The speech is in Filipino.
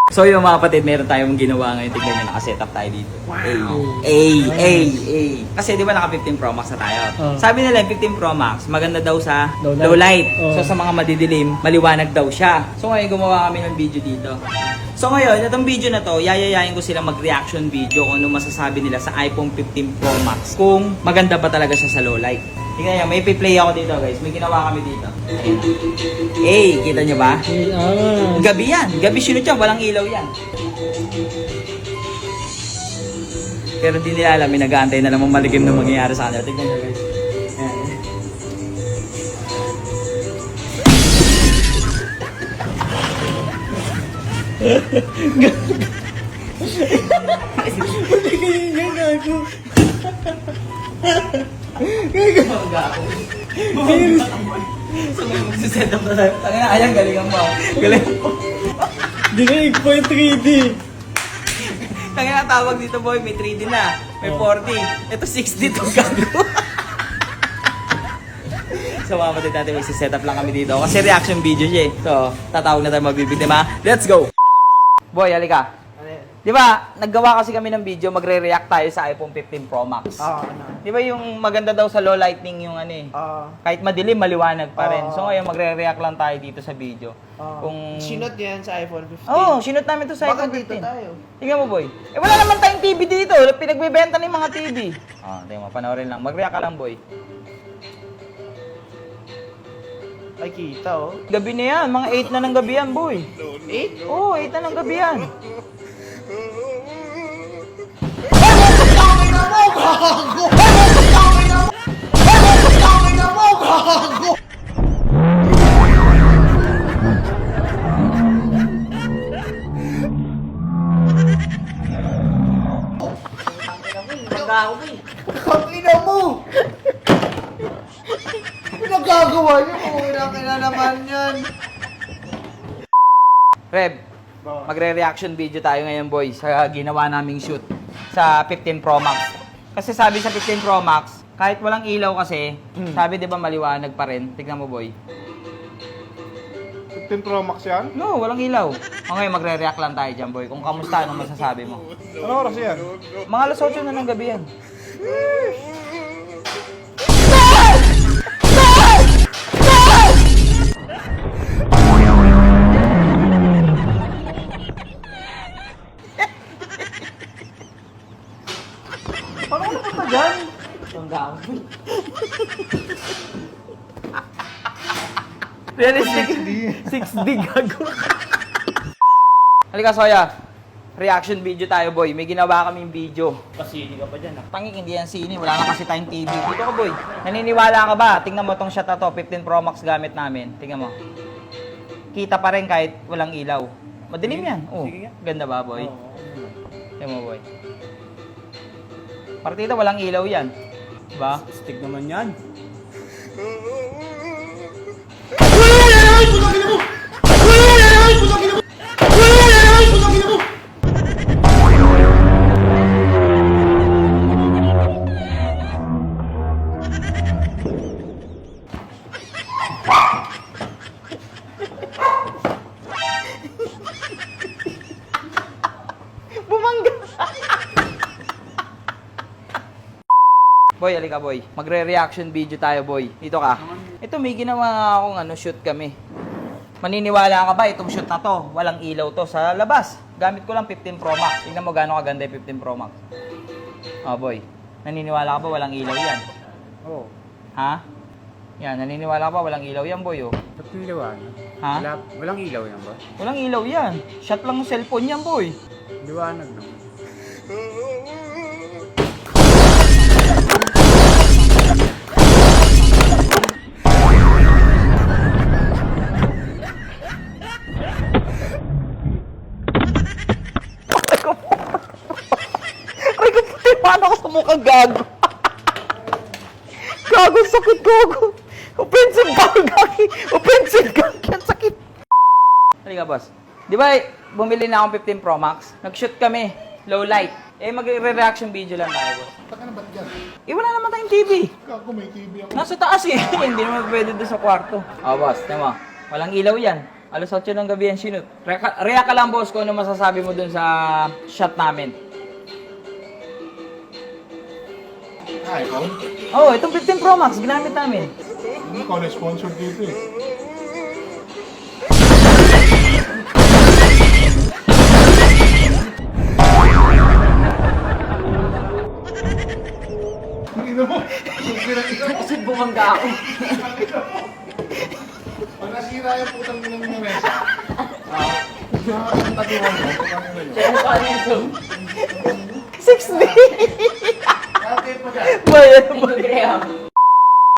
So yung mga kapatid, meron tayong ginawa ngayon. Tignan nyo, nakasetup tayo dito. Wow. A. Kasi di ba naka 15 Pro Max na tayo? Sabi nila yung 15 Pro Max, maganda daw sa low light. So sa mga madidilim, maliwanag daw siya. So ngayon gumawa kami ng video dito. So ngayon, itong video na to, yayayain ko sila mag-reaction video kung ano masasabi nila sa iPhone 15 Pro Max. Kung maganda ba talaga siya sa low light. Tingnan nyo, may play ako dito guys. May ginawa kami dito. Kita nyo ba? Gabi yan. Gabi sinut yan. Walang ilaw yan. Pero di nila alam, may nag-aantay na naman maligim na mangyayari sa kanila. Tingnan nyo guys. Hindi kayo yan, gago. Gago. So may magsiset up na tayo. Tangina, ayan, galingan mo. Galingan mo. Dinig po yung 3D. Tangina, tawag dito boy, may 3D na. May 4D. Ito 6D to, gago. So mga kapatid natin, magsiset up lang kami dito. Kasi reaction video siya eh. So, tatawag na tayo magbibigtima. Let's go! Boy, halika. Di ba, naggawa kasi kami ng video, magre-react tayo sa iPhone 15 Pro Max. Di ba yung maganda daw sa low lighting yung ano eh. Kahit madilim, maliwanag pa rin. So ngayon, magre-react lang tayo dito sa video. Kung Sinot yan sa iPhone 15. sinut namin to sa Baka iPhone 15. dito tayo. Tingnan mo, boy. Wala naman tayong TV dito. Pinagbebenta ng mga TV. Tingnan mo, panoorin lang. Mag-react ka lang, boy. Ay, kita oh. Gabi na yan. Mga 8 na ng gabi yan, boy. 8? Oo, 8 na ng gabi yan. Kapina mo! Pinagagawa niyo kung kinakina naman yan. Reb, magre-reaction video tayo ngayon, boy, sa ginawa naming shoot sa 15 Pro Max. Kasi sabi sa 15 Pro Max, kahit walang ilaw kasi, sabi 'di ba maliwanag pa rin. Tignan mo, boy. 15 Pro Max yan? No, walang ilaw. Okay, magre-react lang tayo dyan, boy. Kung kamusta, anong masasabi mo? Ano oras yan? Mga alas 8 na ng gabi yan. Paano ko napunta dyan? Tanggaw. Realistic. 6D gago. Halika, Soya. Reaction video tayo, boy. May ginawa kaming video. Pasini ka pa dyan ah. Tangik, hindi yan sini. Wala na kasi tayong TV. Dito ka, boy. Naniniwala ka ba? Tingnan mo tong shot na to. 15 Pro Max gamit namin. Tingnan mo. Kita pa rin kahit walang ilaw. Madilim yan. Oh, ganda ba, boy? Tingnan mo, boy. Partida, walang ilaw yan. Diba? Stick naman yan. Bumangga. Boy, halika, boy. Magre-reaction video tayo, boy. Dito ka. Ito, may ginawa akong shoot kami. Maniniwala ka ba itong shoot na to? Walang ilaw to sa labas. Gamit ko lang 15 Pro Max. Tingnan mo gaano kaganda yung 15 Pro Max. Boy. Naniniwala ka ba walang ilaw yan? Oo. Ha? Yan, naniniwala ka ba walang ilaw yan, boy, oh? Ba't yung liwanag? Ha? Walang ilaw yan ba? Walang ilaw yan. Shot lang ng cellphone yan, boy. Liwanag naman. Aray ko puti, paano ako sa mukhang gago? Gago, sakit, gago. Offensive ba, gagi? Offensive, gagi. Ang sakit. Halika, boss. Di ba, bumili na akong 15 Pro Max? Nag-shoot kami. Low light. Magre-reaction video lang tayo, boss. Taka na ba't dyan? Wala naman tayong TV. Kako may TV ako. Nasa taas eh. Hindi naman pwede doon sa kwarto. Boss. Tama. Walang ilaw yan. Alas 8 ng gabi yan, sinut. React ka lang, boss, kung ano masasabi mo dun sa shot namin. iPhone? Oh, itong 15 Pro Max, ginamit namin. Hindi ko na-sponsor dito eh. Tingnan mo. Kasi bumangga ako. Pag nasira yung putang ng mga mesa, ang tatuan mo, Kaya nito. 6D! bakit pa dyan? Bayan mo.